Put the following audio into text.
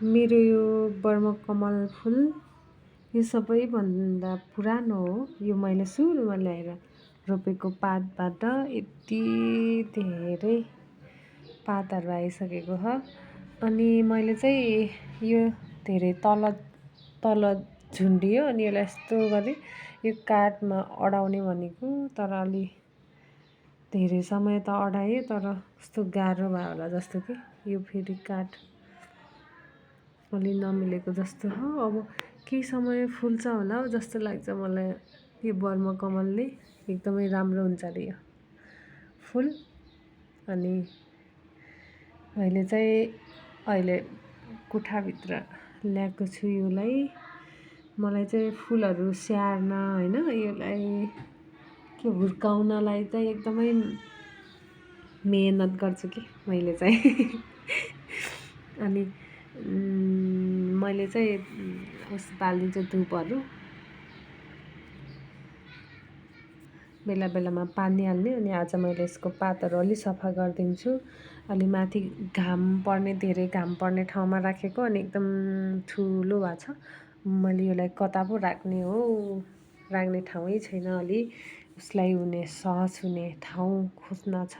मेरो यो बर्मकमल फुल यो सबैभन्दा पुरानो हो। यो मैले सुरुमा ल्याएर रोपेको पातबाट यति धेरै पातहरू आइसकेको छ। अनि मैले चाहिँ यो धेरै तल तल झुन्डियो अनि यसलाई यस्तो गरेँ, यो काठमा अडाउने भनेको, तर अलि धेरै समय त अडाएँ तर कस्तो गाह्रो भयो होला जस्तो कि यो फेरि काठ अलि नमिलेको जस्तो हो। अब केही समय फुल्छ होला जस्तो लाग्छ मलाई। यो बर्मकमलले एकदमै राम्रो हुन्छ अरे यो फुल। अनि मैले चाहिँ अहिले कोठाभित्र ल्याएको छु योलाई। मलाई चाहिँ फुलहरू स्याहार्न होइन, यसलाई के हुर्काउनलाई चाहिँ एकदमै मेहनत गर्छु कि मैले चाहिँ अनि मैले चाहिँ उस बालिदिन्छु धुपहरू, बेला बेलामा पानी हाल्ने। अनि आज मैले यसको पातहरू अलि सफा गरिदिन्छु। अलि माथि घाम पर्ने, धेरै घाम पर्ने ठाउँमा राखेको, अनि एकदम ठुलो भएको छ। मैले यसलाई कता पो राख्ने हो, राख्ने ठाउँै छैन। अलि उसलाई हुने सहज हुने ठाउँ खोज्न छ।